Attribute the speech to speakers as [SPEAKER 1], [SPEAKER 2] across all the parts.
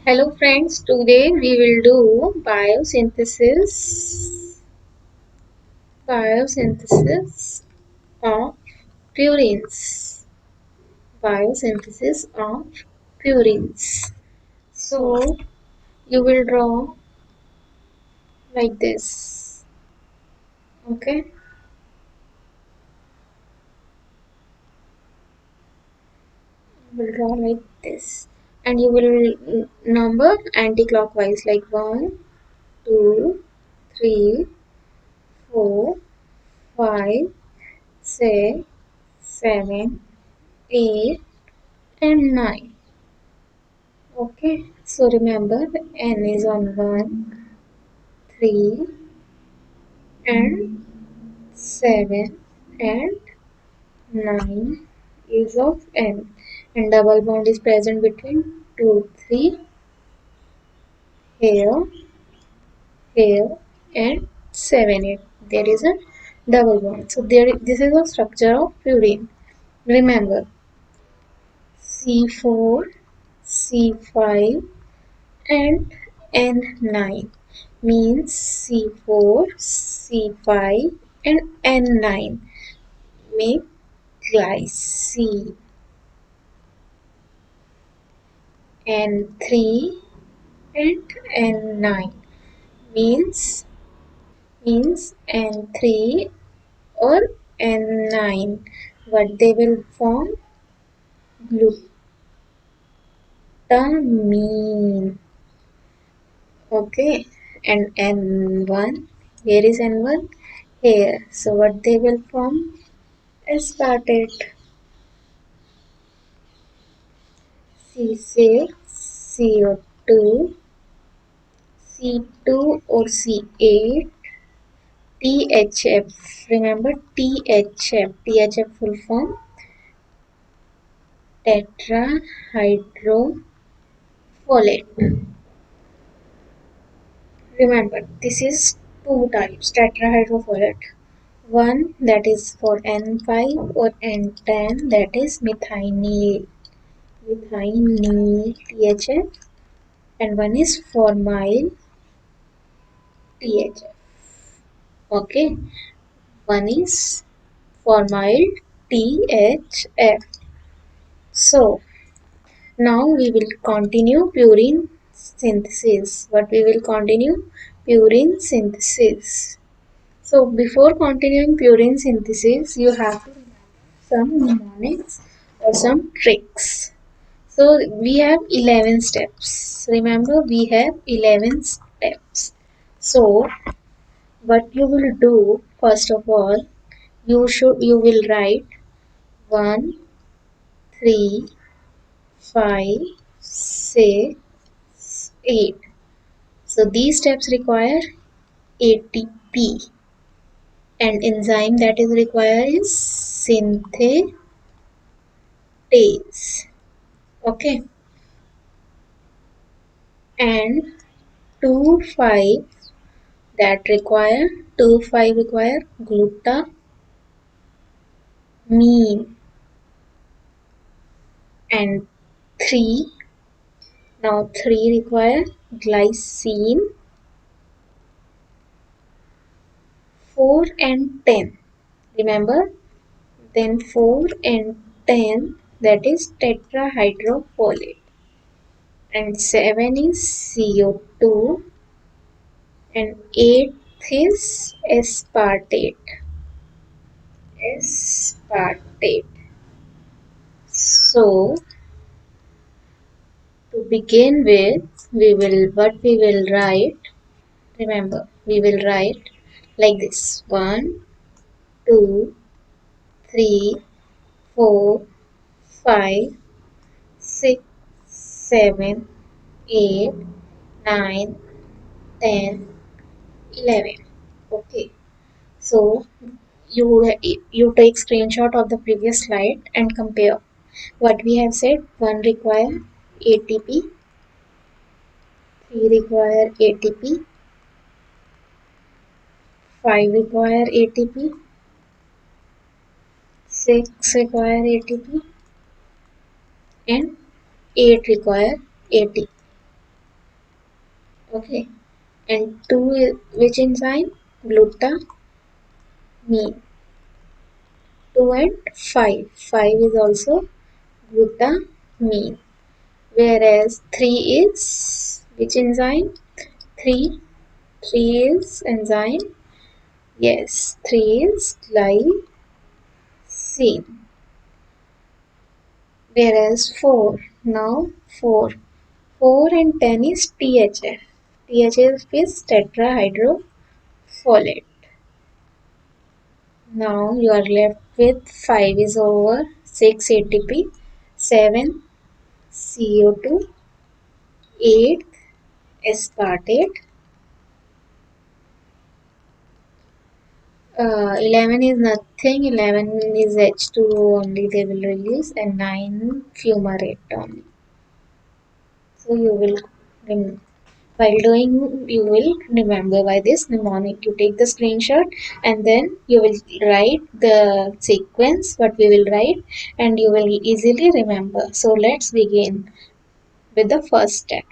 [SPEAKER 1] Hello friends, today we will do biosynthesis of purines. Biosynthesis of purines. So you will draw like this. Okay? You will draw like this. And you will number anti-clockwise like 1, 2, 3, 4, 5, 6, 7, 8 and 9. Okay, so remember n is on 1, 3 and 7 and 9 is of n, and double bond is present between 2, 3 here, here and 7, 8. There is a double bond. So this is the structure of purine. Remember C4, C5 and N9 means C4, C5 and N9 make glycine. N3 and N9 means N3 or N9, but they will form glutamine. Okay, and N1, where is N1? Here. So what they will form? Aspartate. C6, CO2, C2 or C8, THF. Remember THF. THF full form tetrahydrofolate. Remember this is two types tetrahydrofolate. One that is for N5 or N10, that is methionine THF, and one is formyl THF. Okay, one is formyl THF. So now we will continue purine synthesis. What we will continue? Purine synthesis. So before continuing purine synthesis, you have to remember some mnemonics or some tricks. So we have 11 steps. Remember, we have 11 steps. So what you will do, first of all, you will write 1, 3, 5, 6, 8. So these steps require ATP, and enzyme that is required is synthetase. Okay, and 2, 5 that require 2, 5 require glutamine, and 3, now 3 require glycine. 4 and 10, remember, then 4 and 10 that is tetrahydrofolate, and 7 is CO2, and 8 is aspartate. So to begin with, we will write. Remember, we will write like this: 1, 2, 3, 4, 5, 6, 7, 8, 9, 10, 11. Okay. So you take screenshot of the previous slide and compare what we have said. 1 require ATP, 3 require ATP, 5 require ATP, 6 require ATP, and 8 require ATP. Okay. And 2 is which enzyme? Glutamine. 2 and 5. 5 is also glutamine. Whereas 3 is which enzyme? 3. 3 is enzyme. Yes, 3 is glycine. Whereas 4. Now 4. 4 and 10 is THF. THF is tetrahydrofolate. Now you are left with 5 is over, 6 ATP, 7 CO2, 8 aspartate, 11 is nothing, 11 is H2O only they will release, and 9 fumarate only. So you will, while doing, you will remember by this mnemonic. You take the screenshot and then you will write the sequence, what we will write, and you will easily remember. So let's begin with the first step.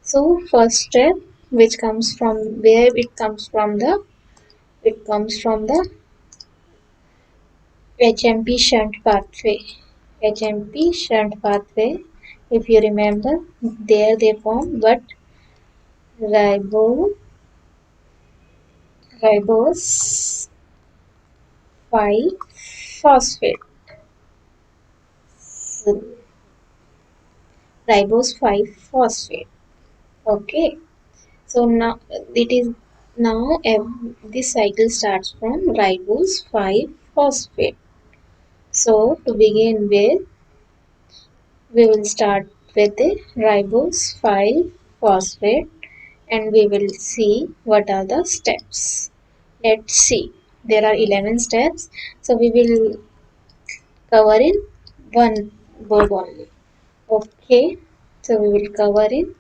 [SPEAKER 1] So first step, which comes from where it comes from the HMP shunt pathway. HMP shunt pathway, if you remember, there they form what? Ribo, ribose 5 phosphate. Ribose 5 phosphate. Okay. So now it is now this cycle starts from ribose 5 phosphate. So to begin with, we will start with the ribose 5 phosphate and we will see what are the steps. Let's see. There are 11 steps. So we will cover in one word only. Okay. So we will cover in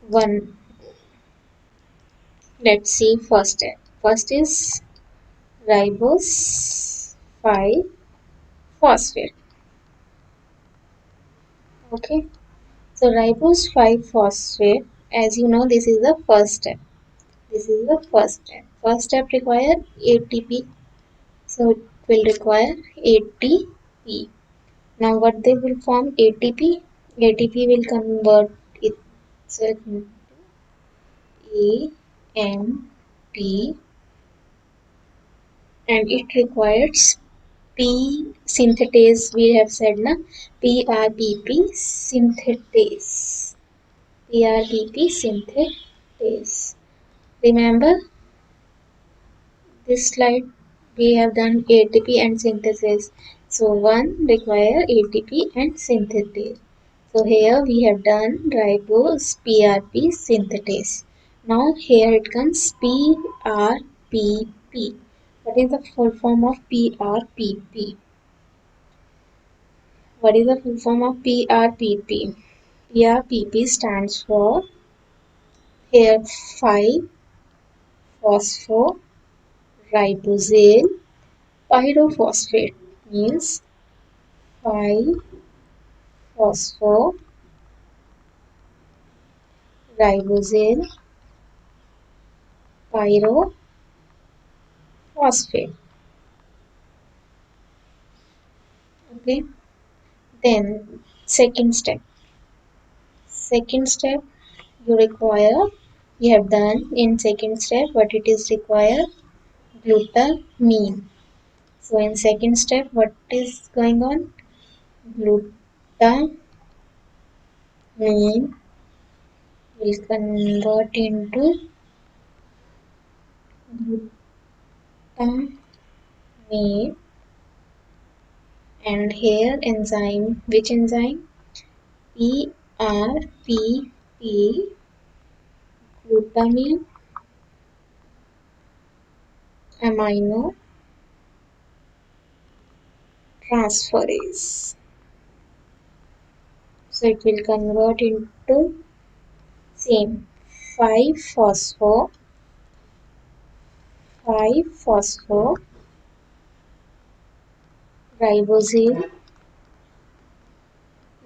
[SPEAKER 1] one. Let's see first step. First is ribose 5 phosphate. Okay. So ribose 5 phosphate, as you know, this is the first step. This is the first step. First step require ATP. So it will require ATP. Now what they will form? ATP. ATP will convert it into AMP and it requires P synthetase. We have said na PRPP synthetase. PRPP synthetase. Remember this slide we have done ATP and synthesis. So one require ATP and synthetase. So here we have done ribose PRP synthetase. Now here it comes PRPP. What is the full form of PRPP? What is the full form of PRPP? PRPP stands for here 5 phosphoribosale pyrophosphate means 5 phosphoribosale pyrophosphate. Okay. Then second step. Second step you require, you have done in second step what it is require? Glutamine. So in second step what is going on? Glutamine will convert into glutamate and here enzyme, which enzyme? PRPP glutamine amino transferase. So it will convert into same 5 phosphoribosale.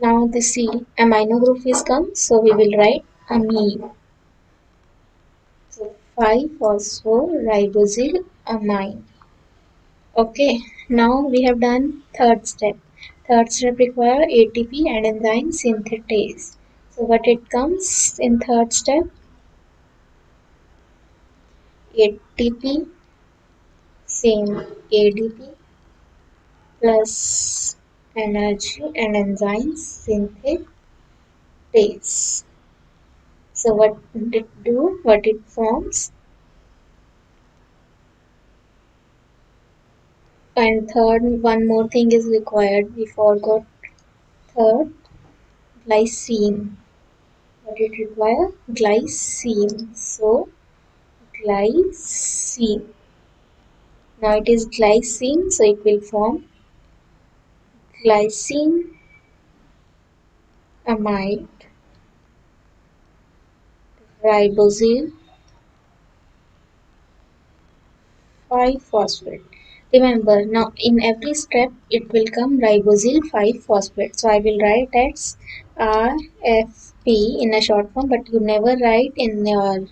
[SPEAKER 1] Now the C amino group is come, so we will write amine. 5-phosphoribosylamine. Okay, now we have done third step. Third step require ATP and enzyme synthetase. So what it comes in third step? ATP, same ADP plus energy and enzyme synthetase. So what it do? What it forms? And third, one more thing is required. We forgot third, glycine. What it require? Glycine. So glycine. Now it is glycine, so it will form glycine amide ribosyl 5-phosphate. Remember, now in every step it will come ribosyl 5-phosphate. So I will write as RFP in a short form, but you never write in your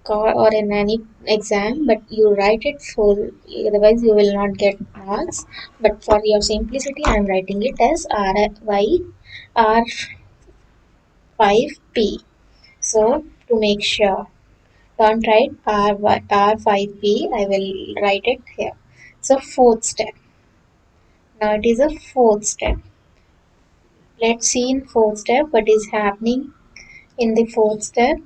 [SPEAKER 1] or in any exam, but you write it full, otherwise you will not get marks. But for your simplicity I am writing it as R5P. So to make sure, don't write R5P, I will write it here. So fourth step. Now it is a fourth step. Let's see in fourth step what is happening in the fourth step.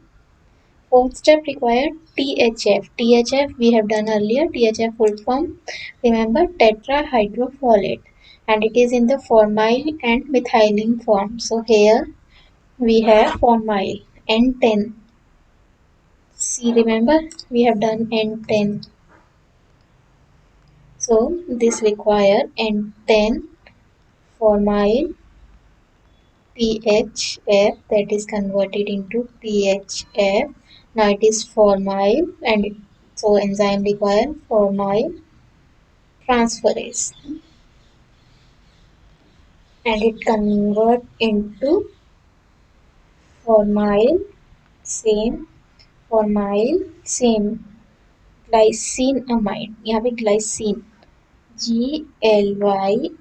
[SPEAKER 1] Fourth step required THF. THF we have done earlier. THF full form, remember, tetrahydrofolate, and it is in the formyl and methylene form. So here we have formyl N10. See, remember we have done N10. So this require N10 formyl THF, that is converted into THF. Now it is formyl, and so enzyme require formyl transferase, and it convert into formyl same formyl same glycinamide. यहाँ पे glycine GLYCIN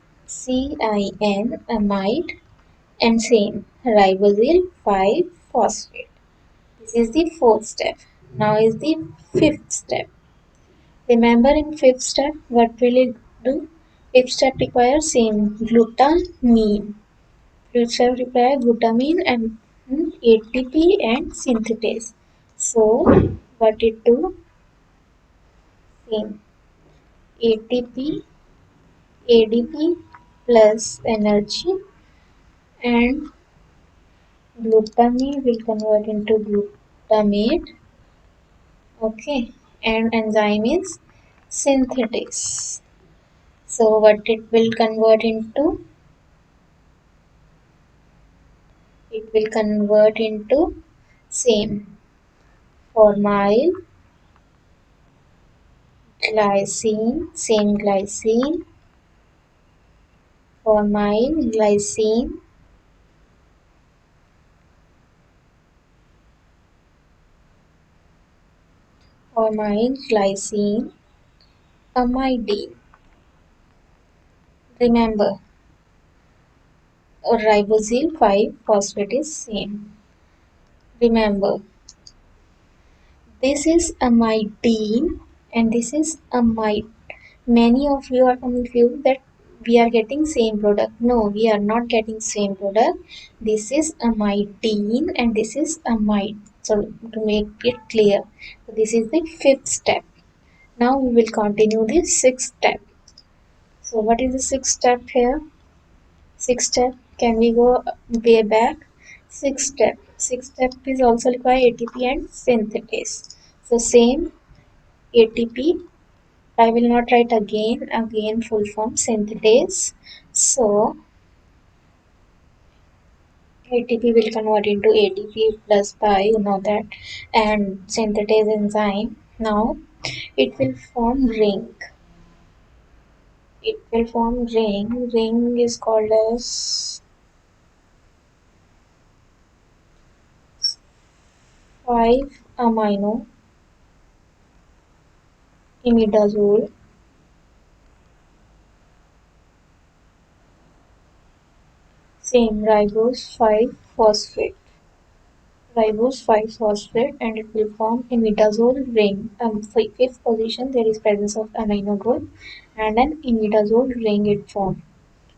[SPEAKER 1] amide and same ribosyl 5-phosphate. This is the fourth step. Now is the fifth step. Remember in fifth step what will it do? Fifth step requires same glutamine. Fifth step requires glutamine and ATP and synthetase. So what it do? Same ATP, ADP plus energy, and glutamine will convert into glutamate. Okay, and enzyme is synthetase. So what it will convert into? It will convert into same formyl glycine, same glycine, formyl glycine, formyl glycine amide. Remember, ribosyl 5-phosphate is same. Remember, this is amidine and this is amide. Many of you are confused that we are getting same product. No, we are not getting same product. This is amidine and this is amide. So to make it clear, so this is the fifth step. Now we will continue the sixth step. So what is the sixth step here? Sixth step, can we go way back? Sixth step. Sixth step is also require ATP and synthetase. So same ATP. I will not write again full form synthetase. So ATP will convert into ATP plus pi, you know that, and synthetase enzyme. Now it will form ring. It will form ring. Ring is called as 5 amino imidazole, same ribose 5 phosphate. Ribose 5 phosphate and it will form imidazole ring. Fifth position there is presence of amino group and an imidazole ring it formed.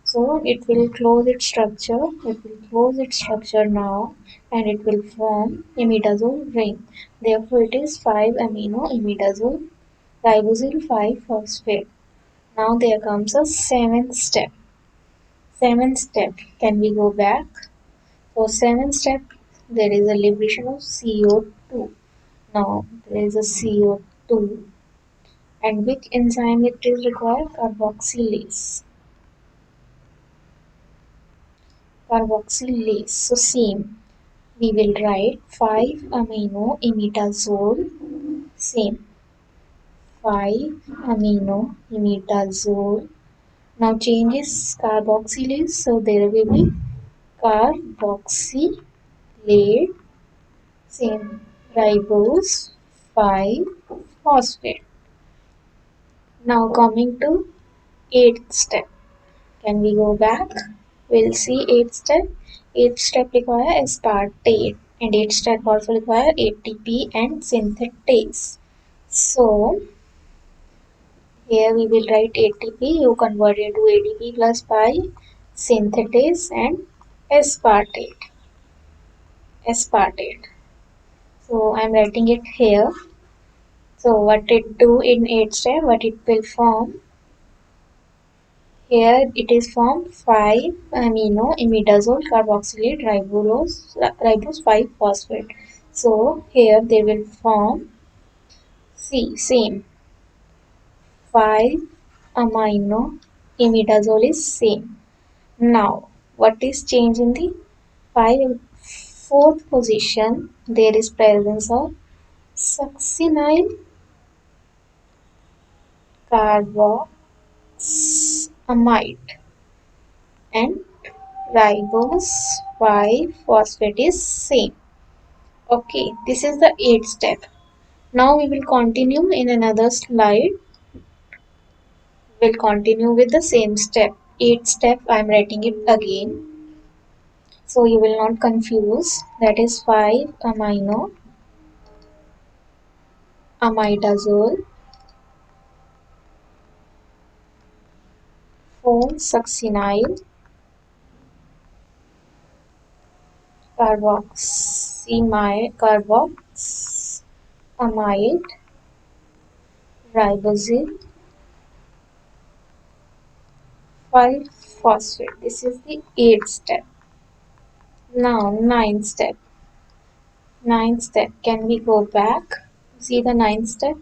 [SPEAKER 1] So it will close its structure. It will close its structure now, and it will form imidazole ring. Therefore, it is 5 amino imidazole ribosyl 5 phosphate. Now there comes a seventh step. Seventh step. Can we go back? For seventh step, there is a liberation of CO2. Now there is a CO2, and which enzyme it is required? Carboxylase. Carboxylase. So same. We will write 5 amino imidazole, same 5 amino imidazole. Now changes carboxylase, so there will be carboxylate, same ribose 5 phosphate. Now coming to 8th step. Can we go back? We'll see 8th step. 8th step require aspartate and 8th step also require ATP and synthetase. So here we will write ATP, you convert it to ATP plus by synthetase and aspartate. Aspartate. So I am writing it here. So what it do in 8th step, what it will form? Here it is formed 5 amino imidazole carboxylate ribose 5 phosphate. So here they will form C same 5 amino imidazole is same. Now what is change in the 4th position? There is presence of succinyl carboxamide and ribose 5 phosphate is same. Okay, this is the 8th step. Now we will continue in another slide. We'll continue with the same step. 8th step, I am writing it again. So you will not confuse. That is 5 amino amidazole 4 succinyl carboxamide ribosyl 5 phosphate. This is the 8th step. Now 9th step. 9th step. Can we go back? See the 9th step?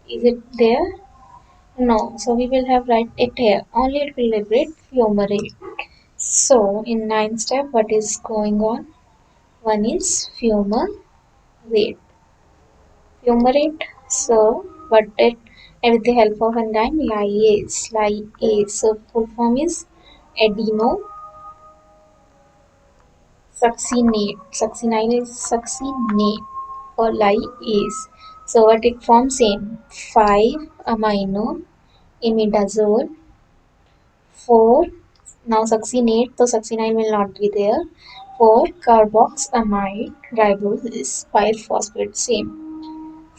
[SPEAKER 1] Is it there? No. So we will have write it here. Only it will liberate fumarate. So in 9th step, what is going on? One is fumarate. Fumarate. So what it with the help of enzyme lyase. So full form is adeno succinate. Succinyl is succinate or lyase. So what it forms same 5 amino imidazole 4 now succinate, so succinyl will not be there. 4 carboxamide ribose is 5 phosphate same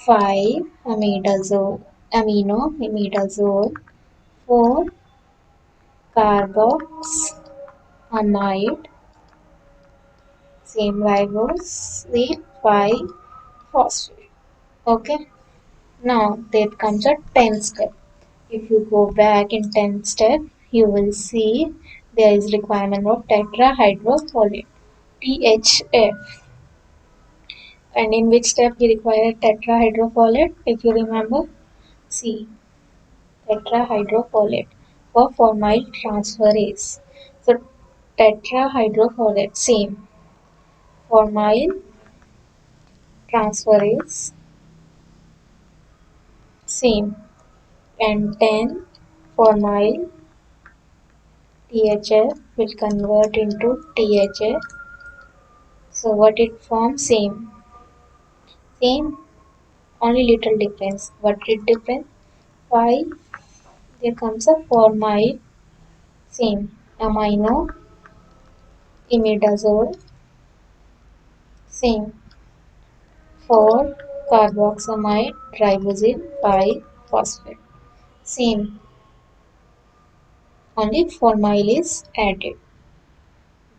[SPEAKER 1] 5 amino imidazole 4 carboxamide same ribose with 5 phosphate. Okay, now there comes a 10th step. If you go back in 10th step, you will see there is requirement of tetrahydrofolate THF. And in which step we require tetrahydrofolate? If you remember, see tetrahydrofolate for formyl transferase. So tetrahydrofolate same formyl transferase same and 10 formyl THF will convert into THF. So what it forms same Only little difference. What is difference? Why there comes a formyl same amino imidazole same for carboxamide ribosyl 5 phosphate same only formyl is added.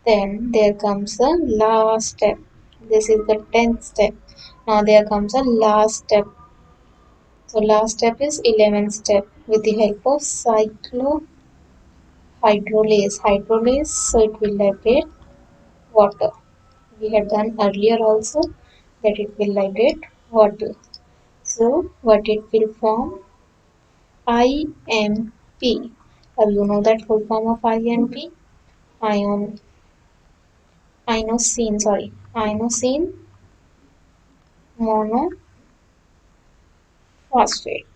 [SPEAKER 1] Then there comes the last step. This is the 10th step. Now there comes a last step. So last step is 11th step with the help of cyclohydrolase. So it will liberate water. We had done earlier also that it will liberate water. So what it will form? IMP. You know that full form of IMP? Ion, inosine monophosphate.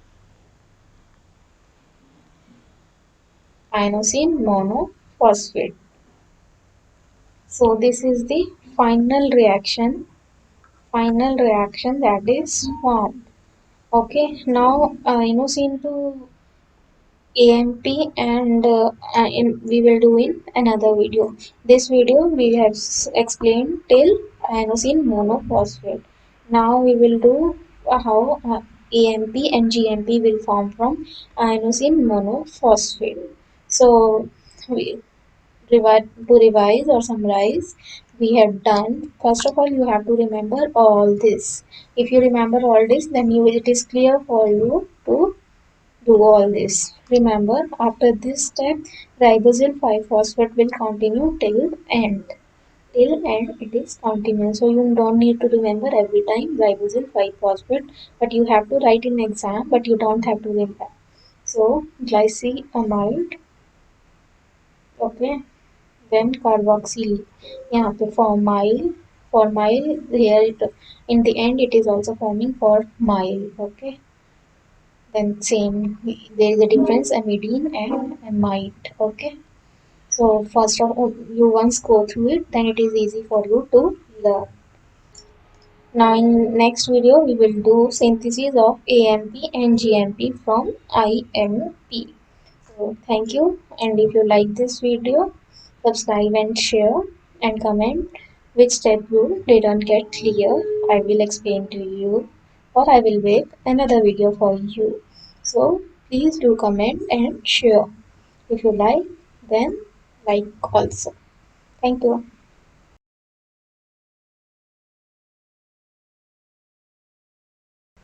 [SPEAKER 1] Inosine monophosphate. So this is the final reaction that is formed. Okay, now inosine to AMP and we will do in another video. This video we have explained till inosine monophosphate. Now we will do how AMP and GMP will form from inosine monophosphate. So we to revise or summarize, we have done. First of all, you have to remember all this. If you remember all this, then it is clear for you to do all this. Remember, after this step, ribosyl 5-phosphate will continue till end. Till end, it is continuous. So you don't need to remember every time ribosyl 5-phosphate, but you have to write in exam, but you don't have to remember. So glycamide, okay, then carboxyl. यहाँ पे formyl here in the end it is also forming formyl. Okay, then same there is a difference amidine and amide. Okay, so first of all you once go through it, then it is easy for you to learn. Now in next video we will do synthesis of AMP and GMP from IMP. So thank you, and if you like this video, subscribe and share and comment which step you didn't get clear. I will explain to you, or I will make another video for you. So please do comment and share. If you like, then like also. Thank you.